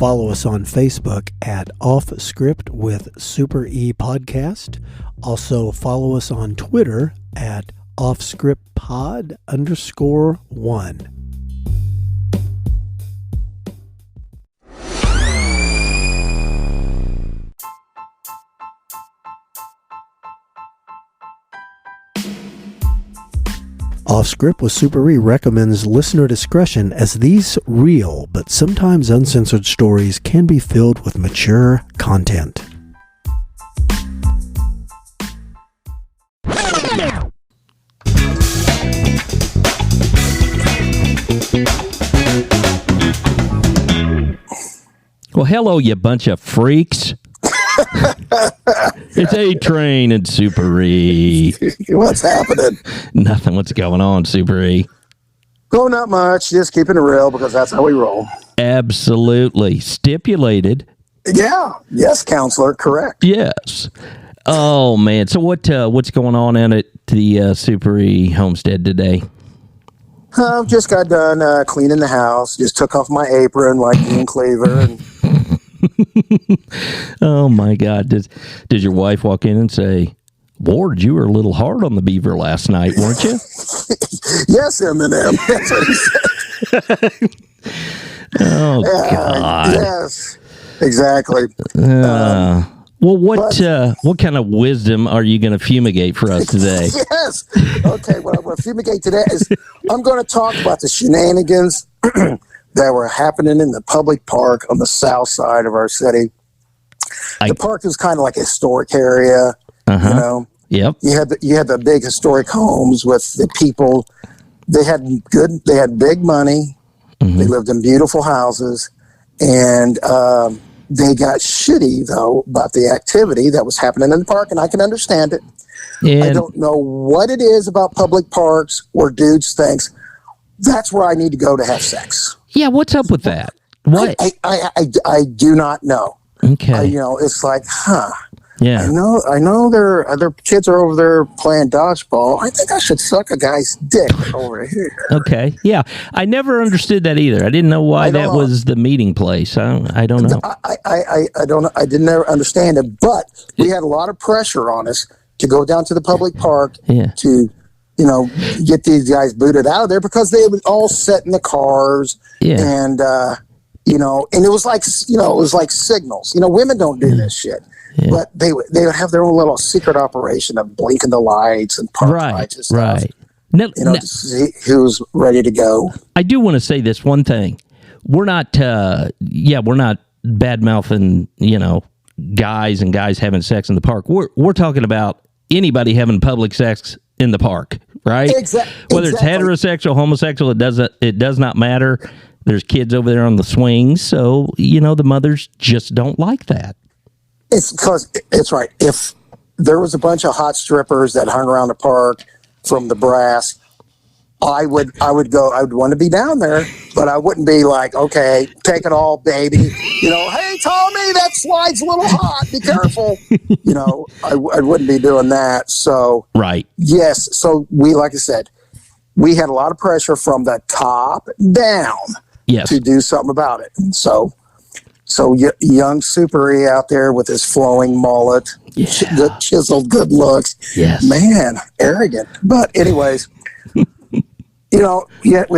Follow us on Facebook at Off Script with Super E Podcast. Also follow us on Twitter at offscriptpod_1. Off Script with Super E recommends listener discretion, as these real but sometimes uncensored stories can be filled with mature content. Well, hello, you bunch of freaks. It's A-Train and Super E. What's happening? Nothing. What's going on, Super E? Oh, not much. Just keeping it real because that's how we roll. Absolutely. Stipulated. Yeah. Yes, counselor. Correct. Yes. Oh, man. So what's going on in at the Super E homestead today? Just got done cleaning the house. Just took off my apron like Ian Cleaver. And oh, my God. Did your wife walk in and say, Ward, you were a little hard on the beaver last night, weren't you? Yes, Eminem. That's what he said. Oh, God. Yes, exactly. Well, what kind of wisdom are you going to fumigate for us today? Yes. Okay, what I'm going to fumigate today is I'm going to talk about the shenanigans that were happening in the public park on the south side of our city. The park is kind of like a historic area, you know. Yep. You had the big historic homes with the people. They had big money. Mm-hmm. They lived in beautiful houses, and they got shitty though about the activity that was happening in the park, and I can understand it. And I don't know what it is about public parks where dudes thinks that's where I need to go to have sex. Yeah, what's up with that? What? I do not know. Okay. It's like, Yeah. I know their other kids are over there playing dodgeball. I think I should suck a guy's dick over here. Okay. Yeah. I never understood that either. I didn't know why that was the meeting place. I don't know. I don't know. I didn't ever understand it, but we had a lot of pressure on us to go down to the public park to, get these guys booted out of there because they would all sit in the cars and, and it was like, signals. Women don't do this shit. Yeah. But they would have their own little secret operation of blinking the lights and park lights and stuff. Right. To see who's ready to go. I do want to say this one thing. We're not bad mouthing, guys and guys having sex in the park. We're talking about anybody having public sex in the park, right? Whether it's heterosexual, homosexual, it does not matter. There's kids over there on the swings, so the mothers just don't like that. It's because it's right. If there was a bunch of hot strippers that hung around the park from the brass, I would go. I would want to be down there, but I wouldn't be like, okay, take it all, baby. Hey, Tommy, that slide's a little hot. Be careful. I wouldn't be doing that. So right. Yes. So like I said, we had a lot of pressure from the top down to do something about it. And so young Super E out there with his flowing mullet, good chiseled, good looks. Yes. Man, arrogant. But anyways, we'd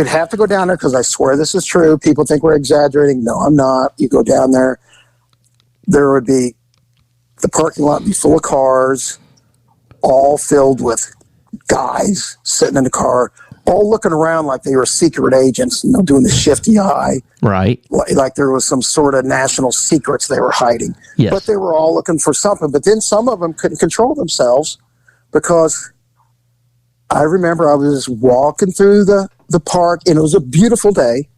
have to go down there because I swear this is true. People think we're exaggerating. No, I'm not. You go down there, the parking lot would be full of cars, all filled with guys sitting in the car, all looking around like they were secret agents, doing the shifty eye. Right. Like there was some sort of national secrets they were hiding. Yes. But they were all looking for something. But then some of them couldn't control themselves because I remember I was walking through the park, and it was a beautiful day,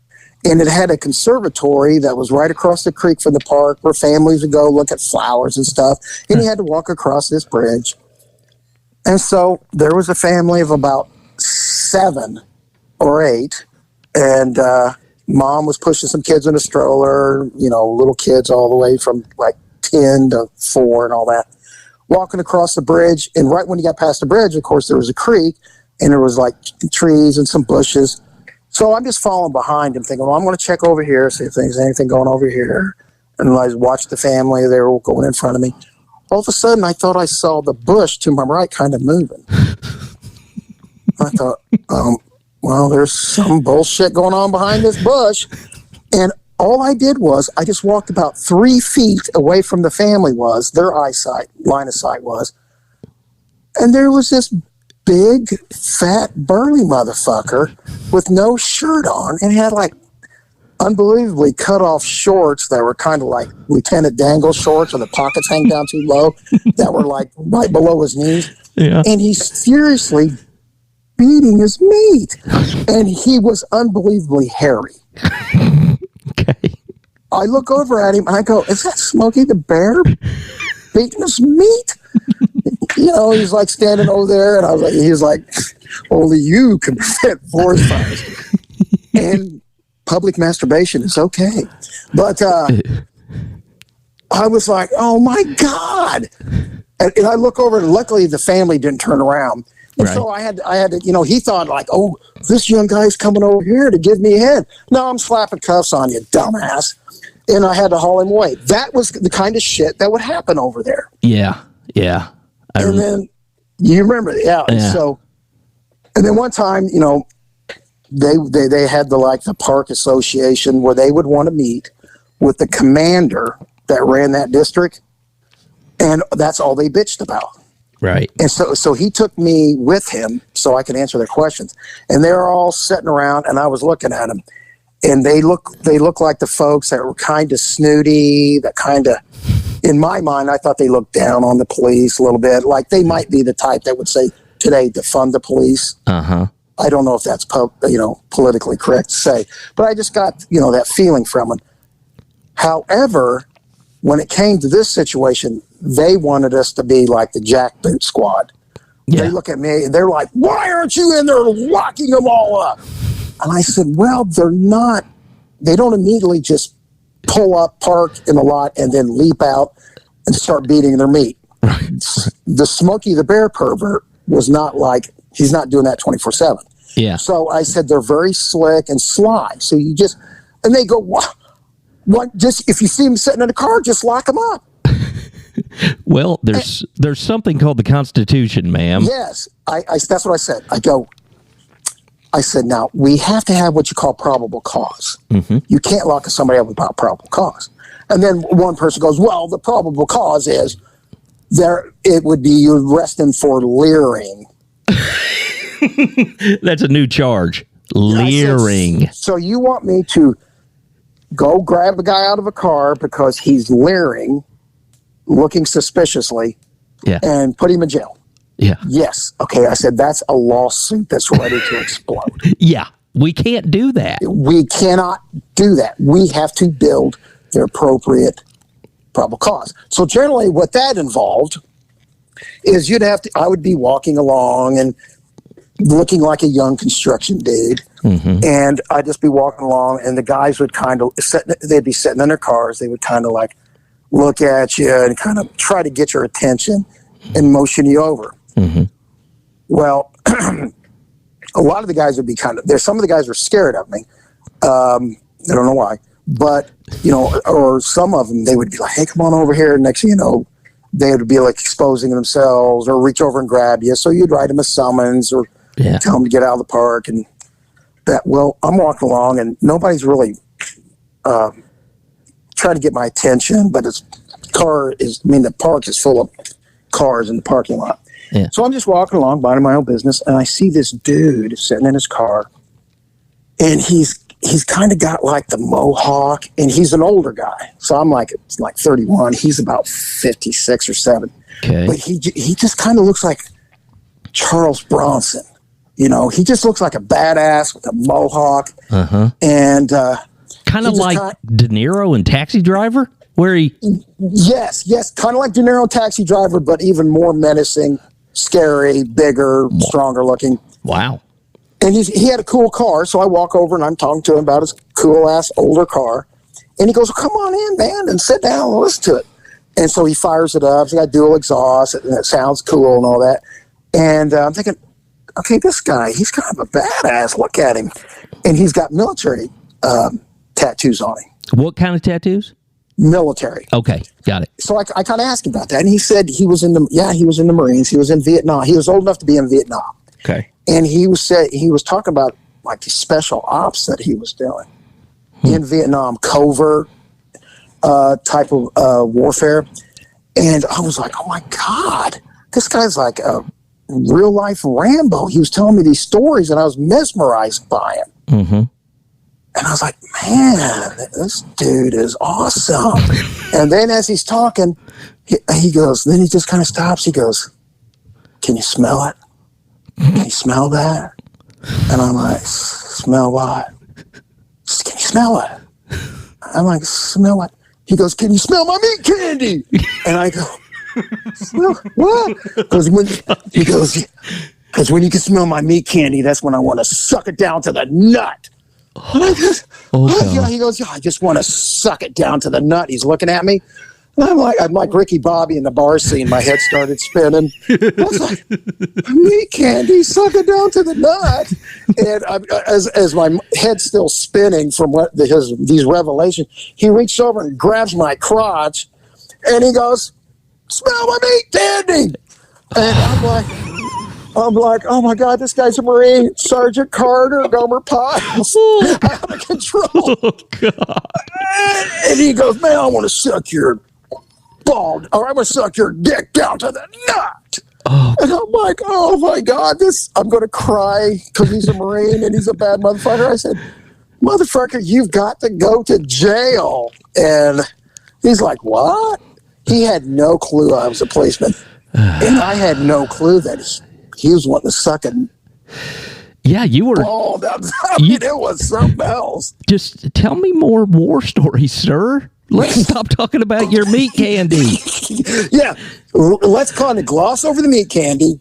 and it had a conservatory that was right across the creek from the park where families would go look at flowers and stuff, and you had to walk across this bridge. And so there was a family of about 7 or 8, and mom was pushing some kids in a stroller, little kids all the way from like 10 to 4 and all that, walking across the bridge. And right when you got past the bridge, of course, there was a creek, and there was like trees and some bushes. So I'm just following behind him, thinking, well, I'm going to check over here, see if there's anything going over here. And I watched the family. They were going in front of me. All of a sudden, I thought I saw the bush to my right kind of moving. I thought, well, there's some bullshit going on behind this bush. And all I did was I just walked about 3 feet away from the family their line of sight was. And there was this big, fat, burly motherfucker with no shirt on and had like unbelievably cut off shorts that were kind of like Lieutenant Dangle shorts where the pockets hang down too low that were like right below his knees. Yeah. And he's furiously beating his meat. And he was unbelievably hairy. Okay. I look over at him and I go, is that Smokey the Bear beating his meat? You know, he's like standing over there, and he's like, only you can prevent forest fires. And public masturbation is okay. But I was like, oh my God. And I look over, and luckily the family didn't turn around. And so I had to, you know, he thought like, oh, this young guy's coming over here to give me a head. No, I'm slapping cuffs on you, dumbass. And I had to haul him away. That was the kind of shit that would happen over there. Yeah. Yeah. And then you remember, yeah. So, and then one time, you know, they had the park association where they would want to meet with the commander that ran that district, and that's all they bitched about. Right. And so he took me with him so I could answer their questions. And they were all sitting around, and I was looking at them, and they look like the folks that were kind of snooty, that kind of. In my mind, I thought they looked down on the police a little bit. Like they might be the type that would say today, defund the police. Uh-huh. I don't know if that's, politically correct to say, but I just got, that feeling from it. However, when it came to this situation, they wanted us to be like the jackboot squad. Yeah. They look at me and they're like, why aren't you in there locking them all up? And I said, well, they don't immediately just pull up, park in the lot, and then leap out and start beating their meat. Right. The Smokey the Bear pervert was not like, he's not doing that 24/7. Yeah. So I said, they're very slick and sly. So and they go, what? Just, if you see them sitting in a car, just lock them up. Well, there's something called the Constitution, ma'am. Yes. That's what I said. I said, now, we have to have what you call probable cause. Mm-hmm. You can't lock somebody up without probable cause. And then one person goes, well, the probable cause is it would be you arrest him for leering. That's a new charge. Leering. Said, so you want me to go grab a guy out of a car because he's leering, looking suspiciously, and put him in jail? Yeah. Yes. Okay. I said, that's a lawsuit that's ready to explode. Yeah. We can't do that. We cannot do that. We have to build the appropriate probable cause. So generally what that involved is I would be walking along and looking like a young construction dude. Mm-hmm. And I'd just be walking along and the guys would they'd be sitting in their cars. They would kind of like look at you and kind of try to get your attention and motion you over. Mm-hmm. Well, a lot of the guys would be some of the guys are scared of me. I don't know why, but, or some of them, they would be like, hey, come on over here. Next thing you know, they would be like exposing themselves or reach over and grab you. So you'd write them a summons or tell them to get out of the park. And I'm walking along and nobody's really trying to get my attention, but the park is full of cars in the parking lot. Yeah. So I'm just walking along, minding my own business, and I see this dude sitting in his car, and he's kind of got like the mohawk, and he's an older guy. So I'm like, it's like 31. He's about 56 or 7. Okay. But he just kind of looks like Charles Bronson. He just looks like a badass with a mohawk. Uh-huh. And kind of like De Niro in Taxi Driver, where he... Yes, kind of like De Niro Taxi Driver, but even more menacing, scary, bigger, stronger looking. Wow. And he had a cool car, so I walk over and I'm talking to him about his cool-ass older car. And he goes, well, come on in, man, and sit down and listen to it. And so he fires it up. It's got dual exhaust, and it sounds cool and all that. And I'm thinking, okay, this guy, he's kind of a badass. Look at him. And he's got military tattoos on him. What kind of tattoos? Military. Okay, got it. So I kind of asked him about that, and he said he was in the Marines. He was in Vietnam. He was old enough to be in Vietnam. Okay. And he was talking about like the special ops that he was doing in Vietnam, covert type of warfare. And I was like, oh my God, this guy's like a real life Rambo. He was telling me these stories, and I was mesmerized by him. Mm-hmm. And I was like, man, this dude is awesome. And then as he's talking, he goes, then he just kind of stops. He goes, can you smell it? Can you smell that? And I'm like, smell what? Can you smell it? I'm like, smell what? He goes, can you smell my meat candy? And I go, smell what? Because when you can smell my meat candy, that's when I want to suck it down to the nut. He goes, yeah, I just want to suck it down to the nut. He's looking at me. And I'm like Ricky Bobby in the bar scene. My head started spinning. I was like, meat candy, suck it down to the nut. And as my head's still spinning from these revelations, he reached over and grabs my crotch, and he goes, smell my meat candy. And I'm like, oh my God, this guy's a Marine, Sergeant Carter, Gomer Piles, out of control. Oh, God. And he goes, man, I want to suck your ball, or I'm going to suck your dick down to the nut. Oh. And I'm like, oh my God, I'm going to cry because he's a Marine and he's a bad motherfucker. I said, motherfucker, you've got to go to jail. And he's like, what? He had no clue I was a policeman. And I had no clue that he was wanting to suck and you were. Oh, it was something else. Just tell me more war stories, sir. Let's stop talking about your meat candy. Yeah, let's kind of gloss over the meat candy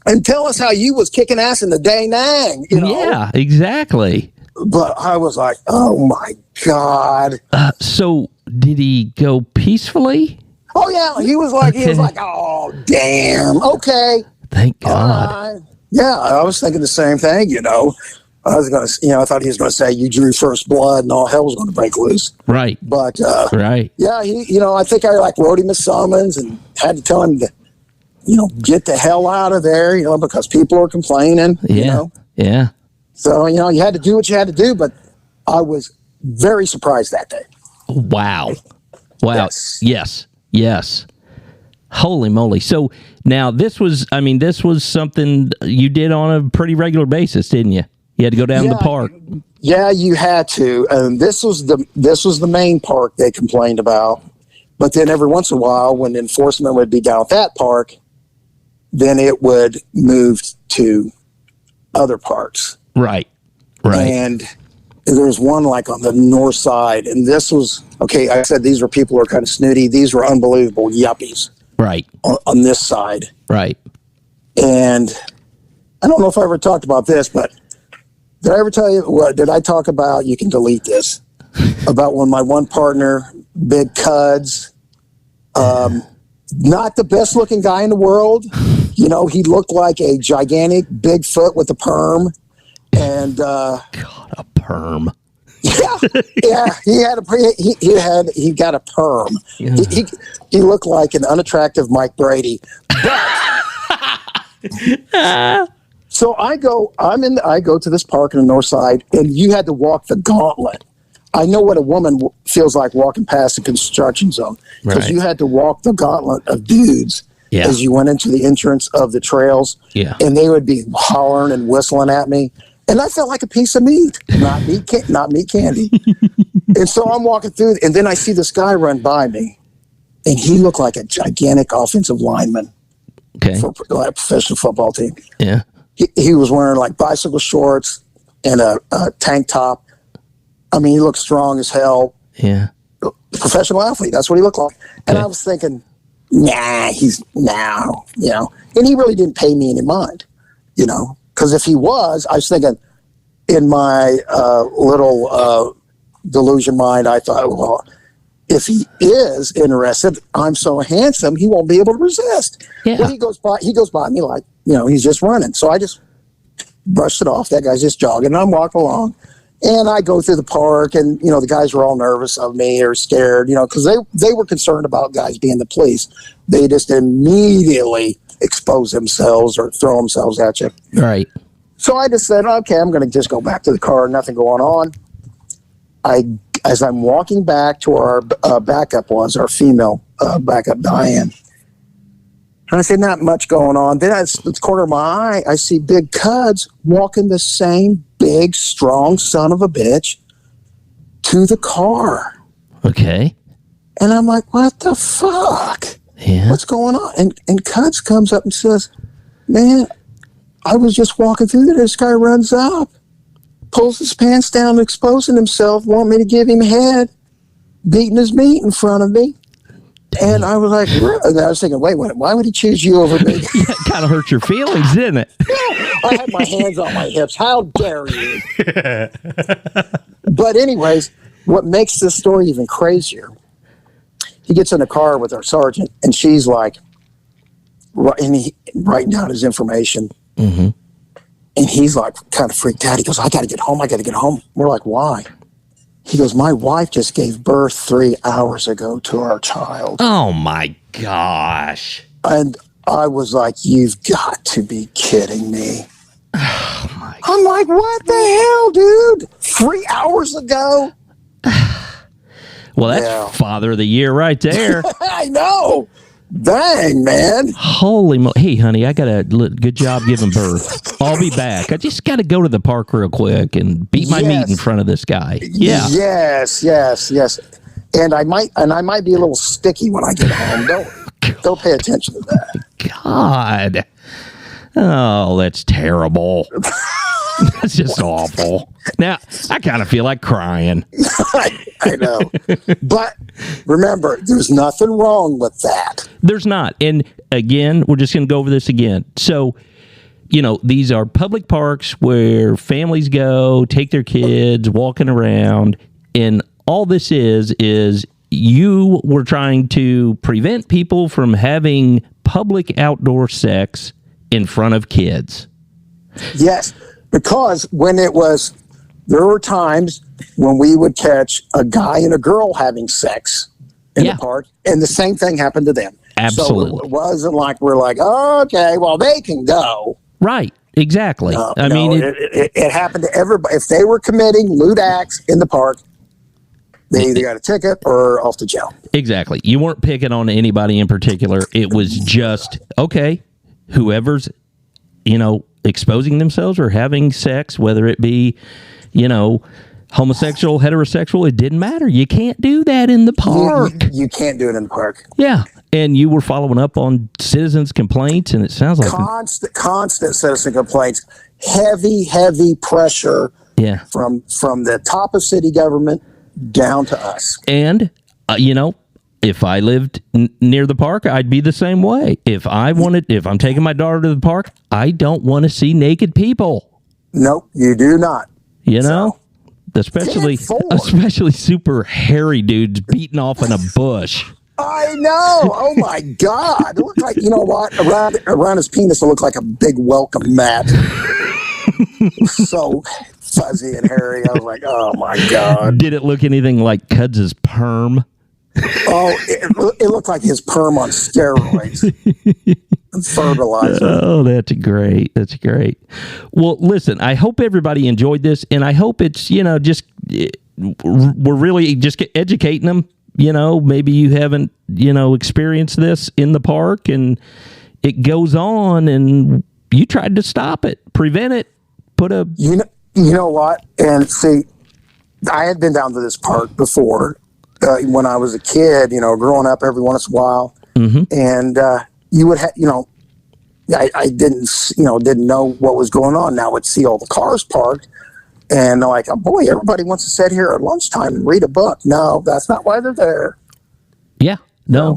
and tell us how you was kicking ass in the Da Nang. Yeah, exactly. But I was like, oh my God. So did he go peacefully? Oh yeah, he was like, oh damn, okay. Thank God. Yeah, I was thinking the same thing. I thought he was going to say you drew first blood and all hell was going to break loose. Right. But right. Yeah, I think I wrote him a summons and had to tell him to, get the hell out of there, because people are complaining. Yeah. Yeah. So you had to do what you had to do, but I was very surprised that day. Wow. Yes. Holy moly. So now this was something you did on a pretty regular basis, didn't you? You had to go down to the park. Yeah, you had to. And this was the main park they complained about. But then every once in a while, when enforcement would be down at that park, then it would move to other parks. Right. And there was one like on the north side, and this was, okay, I said these were people who are kind of snooty. These were unbelievable yuppies. Right. On this side. Right. And I don't know if I ever talked about this, but did I ever tell you, did I talk about, you can delete this, about when my one partner, Big Cuds, not the best looking guy in the world. He looked like a gigantic Bigfoot with a perm. And God, a perm. Yeah, he got a perm. Yeah. He looked like an unattractive Mike Brady. So I go to this park in the north side, and you had to walk the gauntlet. I know what a woman feels like walking past the construction zone, because you had to walk the gauntlet of dudes as you went into the entrance of the trails. Yeah, and they would be hollering and whistling at me. And I felt like a piece of meat, not meat candy. And so I'm walking through, and then I see this guy run by me, and he looked like a gigantic offensive lineman for a professional football team. Yeah, he was wearing like bicycle shorts and a tank top. I mean, he looked strong as hell. Yeah, professional athlete. That's what he looked like. And I was thinking, and he really didn't pay me any mind, Because if he was, I was thinking in my little delusion mind, I thought, well, if he is interested, I'm so handsome, he won't be able to resist. Yeah. Well, he goes by me like, he's just running. So I just brushed it off. That guy's just jogging. And I'm walking along. And I go through the park, and, the guys were all nervous of me or scared, because they were concerned about guys being the police. They just immediately expose themselves or throw themselves at you. Right. So I just said, okay, I'm going to just go back to the car. Nothing going on. As I'm walking back to our backup was, our female backup, Diane. And I said, not much going on. Then at the corner of my eye, I see Big Cuds walking the same big, strong son of a bitch to the car. Okay. And I'm like, what the fuck? Yeah. What's going on? And Cuds comes up and says, man, I was just walking through there. This guy runs up, pulls his pants down, exposing himself, want me to give him head, beating his meat in front of me. And I was like, and I was thinking, wait, why would he choose you over me? It kind of hurt your feelings, didn't it? I had my hands on my hips. How dare you? But anyways, what makes this story even crazier, he gets in a car with our sergeant, and she's like, writing down his information. Mm-hmm. And he's like kind of freaked out. He goes, I got to get home. We're like, why? He goes, my wife just gave birth 3 hours ago to our child. Oh, my gosh. And I was like, you've got to be kidding me. Oh, my. I'm like, what the hell, dude? 3 hours ago? Well, that's Father of the Year right there. I know. Dang, man. Holy hey, honey, I got a good job giving birth. I'll be back. I just got to go to the park real quick and beat my meat in front of this guy. Yeah. Yes. And I might be a little sticky when I get home. Don't pay attention to that. God. Oh, that's terrible. That's just awful. Now, I kind of feel like crying. I know. But remember, there's nothing wrong with that. There's not. And again, we're just going to go over this again. So, these are public parks where families go, take their kids, walking around. And all this is you were trying to prevent people from having public outdoor sex in front of kids. Yes. Because there were times when we would catch a guy and a girl having sex in the park, and the same thing happened to them. Absolutely. So it wasn't like we're like, oh, okay, well, they can go. Right. Exactly. I mean, it happened to everybody. If they were committing lewd acts in the park, they either got a ticket or off to jail. Exactly. You weren't picking on anybody in particular. It was just, okay, whoever's, exposing themselves or having sex, whether it be, homosexual, heterosexual, it didn't matter. You can't do that in the park. You can't do it in the park. Yeah. And you were following up on citizens' complaints, and it sounds like constant citizen complaints, heavy pressure from the top of city government down to us. And, if I lived near the park, I'd be the same way. If I'm taking my daughter to the park, I don't want to see naked people. Nope, you do not. Especially super hairy dudes beating off in a bush. I know. Oh my God! It looked like, what, around his penis, it looked like a big welcome mat. So fuzzy and hairy. I was like, oh my God! Did it look anything like Cuds' perm? Oh, it looked like his perm on steroids. Fertilizer. Oh, that's great. That's great. Well, listen, I hope everybody enjoyed this, and I hope it's, we're really just educating them. Maybe you haven't, experienced this in the park, and it goes on, and you tried to stop it, prevent it, put a... You know what? And see, I had been down to this park before, when I was a kid, growing up every once in a while. Mm-hmm. And you would have, I didn't know what was going on. Now I would see all the cars parked, and like, oh boy, everybody wants to sit here at lunchtime and read a book. No, that's not why they're there. Yeah. No,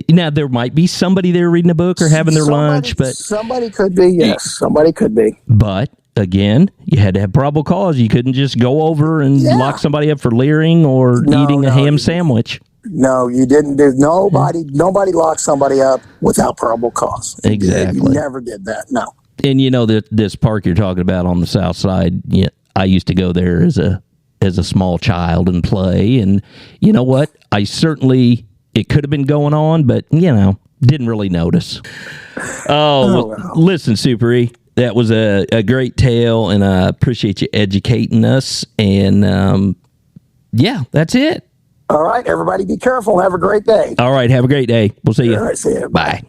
Now, there might be somebody there reading a book or having their lunch, but... Somebody could be, yes. Somebody could be. But... Again, you had to have probable cause. You couldn't just go over and lock somebody up for leering or eating a ham sandwich. No, you didn't do. Nobody locked somebody up without probable cause. Exactly. You never did that. No. And you know that this park you're talking about on the south side, yeah, I used to go there as a small child and play. And you know what? It could have been going on, but didn't really notice. Listen, Super E, that was a great tale, and I appreciate you educating us. And that's it. All right, everybody, be careful. Have a great day. All right, have a great day. We'll see you. All right, see you. Bye.